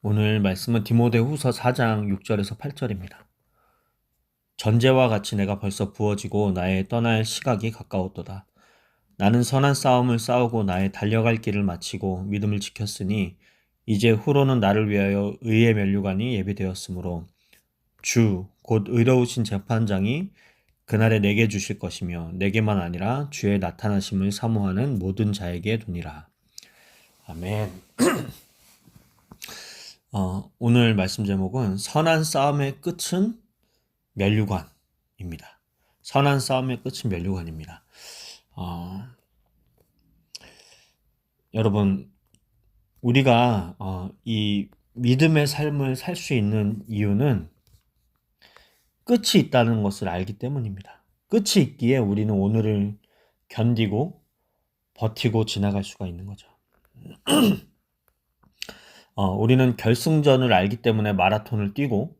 오늘 말씀은 디모데후서 4장 6절에서 8절입니다. 전제와 같이 내가 벌써 부어지고 나의 떠날 시각이 가까웠도다. 나는 선한 싸움을 싸우고 나의 달려갈 길을 마치고 믿음을 지켰으니 이제 후로는 나를 위하여 의의 면류관이 예비되었으므로 주 곧 의로우신 재판장이 그날에 내게 주실 것이며 내게만 아니라 주의 나타나심을 사모하는 모든 자에게 두니라. 아멘. 오늘 말씀 제목은 선한 싸움의 끝은 면류관입니다. 선한 싸움의 끝은 면류관입니다. 여러분, 우리가 이 믿음의 삶을 살 수 있는 이유는 끝이 있다는 것을 알기 때문입니다. 끝이 있기에 우리는 오늘을 견디고 버티고 지나갈 수가 있는 거죠. 우리는 결승전을 알기 때문에 마라톤을 뛰고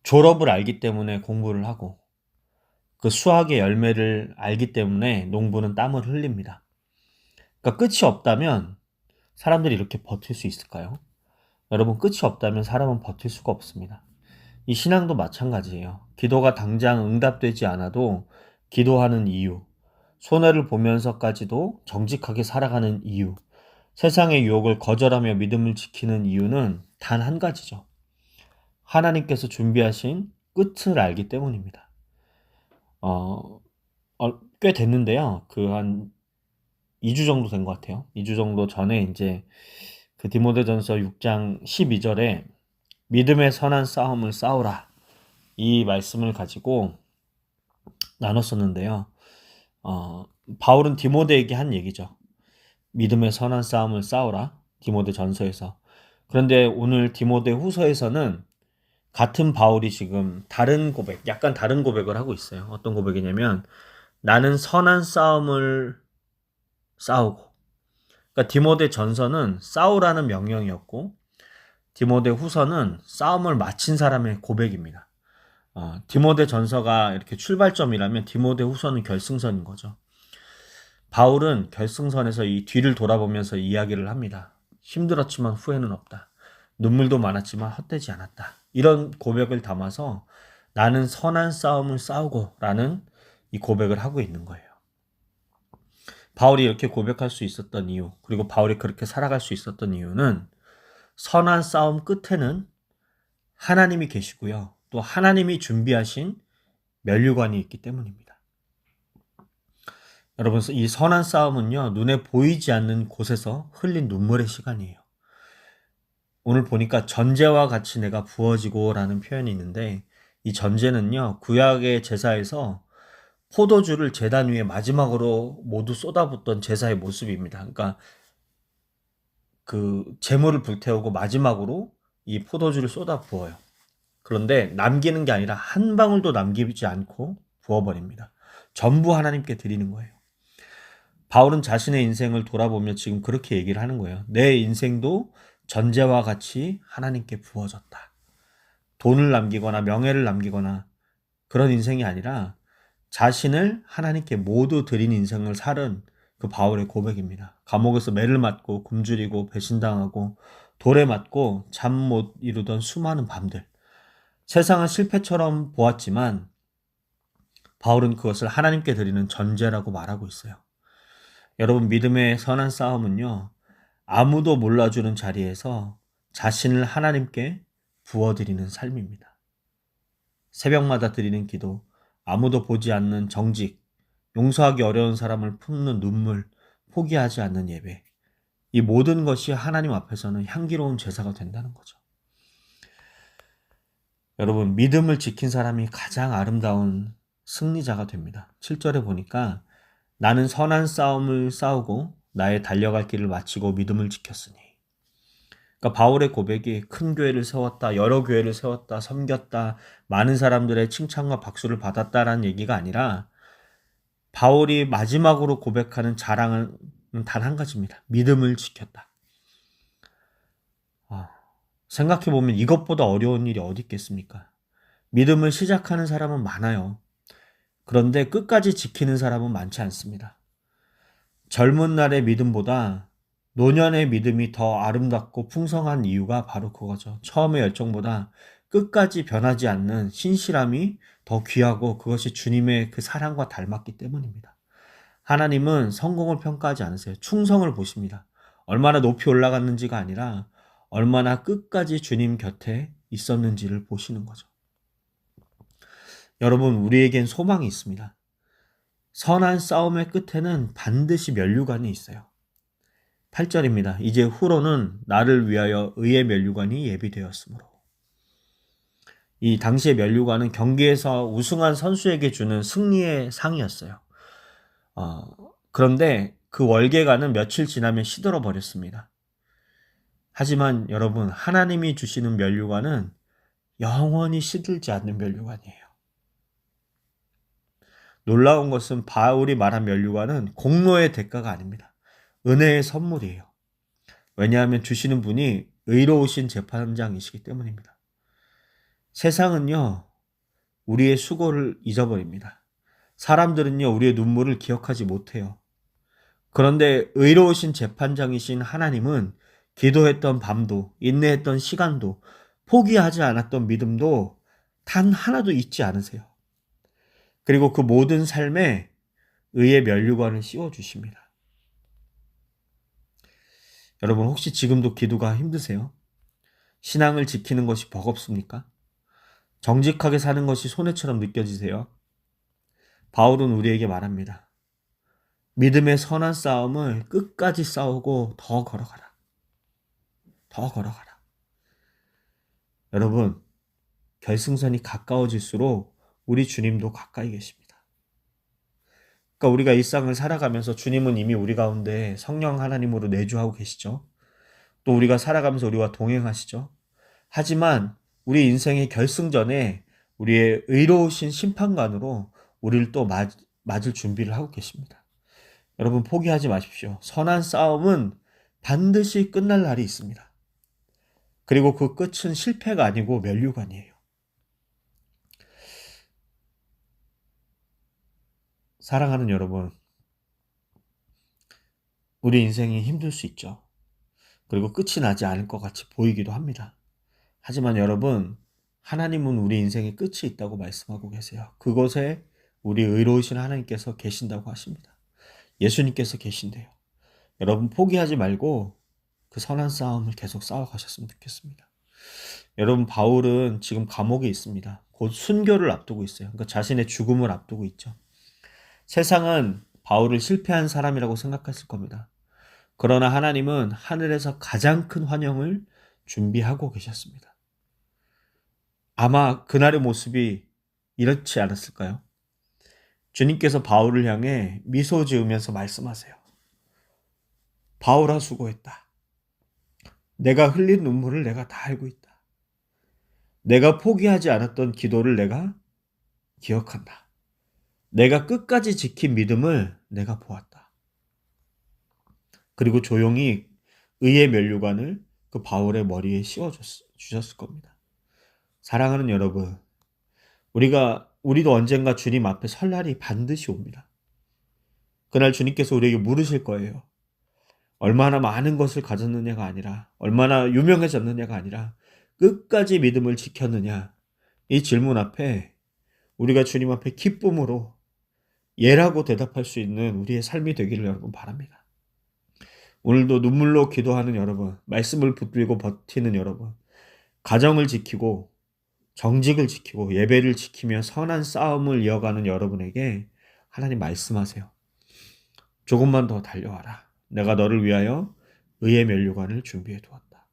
졸업을 알기 때문에 공부를 하고 그 수학의 열매를 알기 때문에 농부는 땀을 흘립니다. 그러니까 끝이 없다면 사람들이 이렇게 버틸 수 있을까요? 여러분, 끝이 없다면 사람은 버틸 수가 없습니다. 이 신앙도 마찬가지예요. 기도가 당장 응답되지 않아도 기도하는 이유, 손해를 보면서까지도 정직하게 살아가는 이유, 세상의 유혹을 거절하며 믿음을 지키는 이유는 단 한 가지죠. 하나님께서 준비하신 끝을 알기 때문입니다. 꽤 됐는데요. 한 2주 정도 된 것 같아요. 2주 정도 전에 이제 그 디모데전서 6장 12절에 믿음의 선한 싸움을 싸우라, 이 말씀을 가지고 나눴었는데요. 바울은 디모데에게 한 얘기죠. 믿음의 선한 싸움을 싸우라, 디모데전서에서. 그런데 오늘 디모데 후서에서는 같은 바울이 지금 약간 다른 고백을 하고 있어요. 어떤 고백이냐면 나는 선한 싸움을 싸우고, 그러니까 디모데 전서는 싸우라는 명령이었고 디모데 후서는 싸움을 마친 사람의 고백입니다. 디모데 전서가 이렇게 출발점이라면 디모데 후서는 결승선인 거죠. 바울은 결승선에서 이 뒤를 돌아보면서 이야기를 합니다. 힘들었지만 후회는 없다. 눈물도 많았지만 헛되지 않았다. 이런 고백을 담아서 나는 선한 싸움을 싸우고 라는 이 고백을 하고 있는 거예요. 바울이 이렇게 고백할 수 있었던 이유, 그리고 바울이 그렇게 살아갈 수 있었던 이유는 선한 싸움 끝에는 하나님이 계시고요. 또 하나님이 준비하신 면류관이 있기 때문입니다. 여러분, 이 선한 싸움은요, 눈에 보이지 않는 곳에서 흘린 눈물의 시간이에요. 오늘 보니까 전제와 같이 내가 부어지고 라는 표현이 있는데, 이 전제는요, 구약의 제사에서 포도주를 제단 위에 마지막으로 모두 쏟아붓던 제사의 모습입니다. 그러니까 그 제물을 불태우고 마지막으로 이 포도주를 쏟아 부어요. 그런데 남기는 게 아니라 한 방울도 남기지 않고 부어버립니다. 전부 하나님께 드리는 거예요. 바울은 자신의 인생을 돌아보며 지금 그렇게 얘기를 하는 거예요. 내 인생도 전제와 같이 하나님께 부어졌다. 돈을 남기거나 명예를 남기거나 그런 인생이 아니라 자신을 하나님께 모두 드린 인생을 살은 그 바울의 고백입니다. 감옥에서 매를 맞고 굶주리고 배신당하고 돌에 맞고 잠 못 이루던 수많은 밤들, 세상은 실패처럼 보았지만 바울은 그것을 하나님께 드리는 전제라고 말하고 있어요. 여러분, 믿음의 선한 싸움은요, 아무도 몰라주는 자리에서 자신을 하나님께 부어드리는 삶입니다. 새벽마다 드리는 기도, 아무도 보지 않는 정직, 용서하기 어려운 사람을 품는 눈물, 포기하지 않는 예배, 이 모든 것이 하나님 앞에서는 향기로운 제사가 된다는 거죠. 여러분, 믿음을 지킨 사람이 가장 아름다운 승리자가 됩니다. 7절에 보니까 나는 선한 싸움을 싸우고 나의 달려갈 길을 마치고 믿음을 지켰으니. 그러니까 바울의 고백이 큰 교회를 세웠다, 여러 교회를 세웠다, 섬겼다, 많은 사람들의 칭찬과 박수를 받았다라는 얘기가 아니라 바울이 마지막으로 고백하는 자랑은 단 한 가지입니다. 믿음을 지켰다. 생각해보면 이것보다 어려운 일이 어디 있겠습니까? 믿음을 시작하는 사람은 많아요. 그런데 끝까지 지키는 사람은 많지 않습니다. 젊은 날의 믿음보다 노년의 믿음이 더 아름답고 풍성한 이유가 바로 그거죠. 처음의 열정보다 끝까지 변하지 않는 신실함이 더 귀하고 그것이 주님의 그 사랑과 닮았기 때문입니다. 하나님은 성공을 평가하지 않으세요. 충성을 보십니다. 얼마나 높이 올라갔는지가 아니라 얼마나 끝까지 주님 곁에 있었는지를 보시는 거죠. 여러분, 우리에겐 소망이 있습니다. 선한 싸움의 끝에는 반드시 면류관이 있어요. 8절입니다. 이제 후로는 나를 위하여 의의 면류관이 예비되었으므로. 이 당시의 면류관은 경기에서 우승한 선수에게 주는 승리의 상이었어요. 어, 그런데 그 월계관은 며칠 지나면 시들어 버렸습니다. 하지만 여러분, 하나님이 주시는 면류관은 영원히 시들지 않는 면류관이에요. 놀라운 것은 바울이 말한 면류관은 공로의 대가가 아닙니다. 은혜의 선물이에요. 왜냐하면 주시는 분이 의로우신 재판장이시기 때문입니다. 세상은요, 우리의 수고를 잊어버립니다. 사람들은요, 우리의 눈물을 기억하지 못해요. 그런데 의로우신 재판장이신 하나님은 기도했던 밤도, 인내했던 시간도, 포기하지 않았던 믿음도 단 하나도 잊지 않으세요. 그리고 그 모든 삶에 의의 면류관을 씌워주십니다. 여러분, 혹시 지금도 기도가 힘드세요? 신앙을 지키는 것이 버겁습니까? 정직하게 사는 것이 손해처럼 느껴지세요? 바울은 우리에게 말합니다. 믿음의 선한 싸움을 끝까지 싸우고 더 걸어가라. 더 걸어가라. 여러분, 결승선이 가까워질수록 우리 주님도 가까이 계십니다. 그러니까 우리가 일상을 살아가면서 주님은 이미 우리 가운데 성령 하나님으로 내주하고 계시죠. 또 우리가 살아가면서 우리와 동행하시죠. 하지만 우리 인생의 결승전에 우리의 의로우신 심판관으로 우리를 또 맞을 준비를 하고 계십니다. 여러분, 포기하지 마십시오. 선한 싸움은 반드시 끝날 날이 있습니다. 그리고 그 끝은 실패가 아니고 면류관이에요. 사랑하는 여러분, 우리 인생이 힘들 수 있죠. 그리고 끝이 나지 않을 것 같이 보이기도 합니다. 하지만 여러분, 하나님은 우리 인생에 끝이 있다고 말씀하고 계세요. 그곳에 우리 의로우신 하나님께서 계신다고 하십니다. 예수님께서 계신대요. 여러분, 포기하지 말고 그 선한 싸움을 계속 싸워가셨으면 좋겠습니다. 여러분, 바울은 지금 감옥에 있습니다. 곧 순교를 앞두고 있어요. 그러니까 자신의 죽음을 앞두고 있죠. 세상은 바울을 실패한 사람이라고 생각했을 겁니다. 그러나 하나님은 하늘에서 가장 큰 환영을 준비하고 계셨습니다. 아마 그날의 모습이 이렇지 않았을까요? 주님께서 바울을 향해 미소 지으면서 말씀하세요. 바울아, 수고했다. 내가 흘린 눈물을 내가 다 알고 있다. 내가 포기하지 않았던 기도를 내가 기억한다. 내가 끝까지 지킨 믿음을 내가 보았다. 그리고 조용히 의의 면류관을 그 바울의 머리에 씌워주셨을 겁니다. 사랑하는 여러분, 우리도 언젠가 주님 앞에 설 날이 반드시 옵니다. 그날 주님께서 우리에게 물으실 거예요. 얼마나 많은 것을 가졌느냐가 아니라, 얼마나 유명해졌느냐가 아니라, 끝까지 믿음을 지켰느냐. 이 질문 앞에 우리가 주님 앞에 기쁨으로 예라고 대답할 수 있는 우리의 삶이 되기를 여러분 바랍니다. 오늘도 눈물로 기도하는 여러분, 말씀을 붙들고 버티는 여러분, 가정을 지키고 정직을 지키고 예배를 지키며 선한 싸움을 이어가는 여러분에게 하나님 말씀하세요. 조금만 더 달려와라. 내가 너를 위하여 의의 면류관을 준비해 두었다.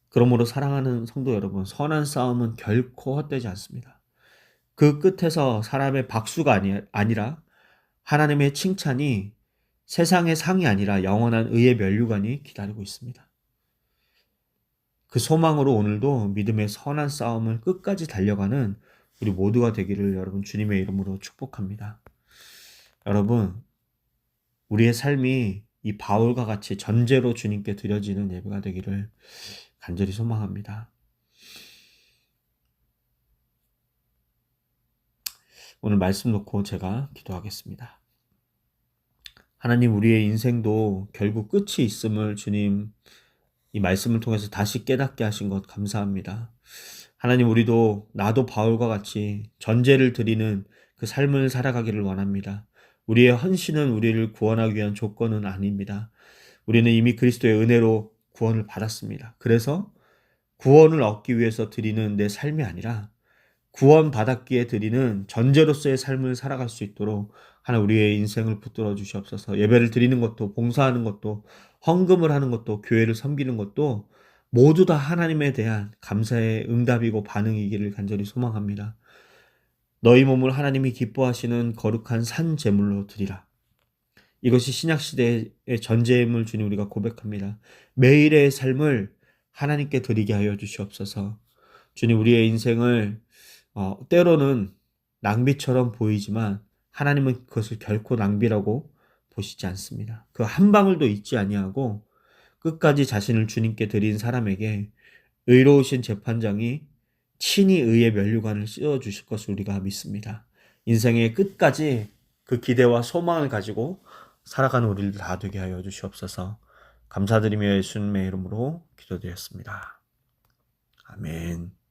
그러므로 사랑하는 성도 여러분, 선한 싸움은 결코 헛되지 않습니다. 그 끝에서 사람의 박수가 아니라 하나님의 칭찬이 세상의 상이 아니라 영원한 의의 면류관이 기다리고 있습니다. 그 소망으로 오늘도 믿음의 선한 싸움을 끝까지 달려가는 우리 모두가 되기를 여러분 주님의 이름으로 축복합니다. 여러분, 우리의 삶이 이 바울과 같이 전제로 주님께 드려지는 예배가 되기를 간절히 소망합니다. 오늘 말씀 놓고 제가 기도하겠습니다. 하나님, 우리의 인생도 결국 끝이 있음을 주님 이 말씀을 통해서 다시 깨닫게 하신 것 감사합니다. 하나님, 우리도 나도 바울과 같이 전제를 드리는 그 삶을 살아가기를 원합니다. 우리의 헌신은 우리를 구원하기 위한 조건은 아닙니다. 우리는 이미 그리스도의 은혜로 구원을 받았습니다. 그래서 구원을 얻기 위해서 드리는 내 삶이 아니라 구원받았기에 드리는 전제로서의 삶을 살아갈 수 있도록 하나 우리의 인생을 붙들어 주시옵소서. 예배를 드리는 것도, 봉사하는 것도, 헌금을 하는 것도, 교회를 섬기는 것도 모두 다 하나님에 대한 감사의 응답이고 반응이기를 간절히 소망합니다. 너희 몸을 하나님이 기뻐하시는 거룩한 산 제물로 드리라. 이것이 신약시대의 전제임을 주님 우리가 고백합니다. 매일의 삶을 하나님께 드리게 하여 주시옵소서. 주님, 우리의 인생을 때로는 낭비처럼 보이지만 하나님은 그것을 결코 낭비라고 보시지 않습니다. 그 한 방울도 잊지 아니하고 끝까지 자신을 주님께 드린 사람에게 의로우신 재판장이 친히 의의 면류관을 씌워 주실 것을 우리가 믿습니다. 인생의 끝까지 그 기대와 소망을 가지고 살아가는 우리를 다 되게 하여 주시옵소서. 감사드리며 예수님의 이름으로 기도드렸습니다. 아멘.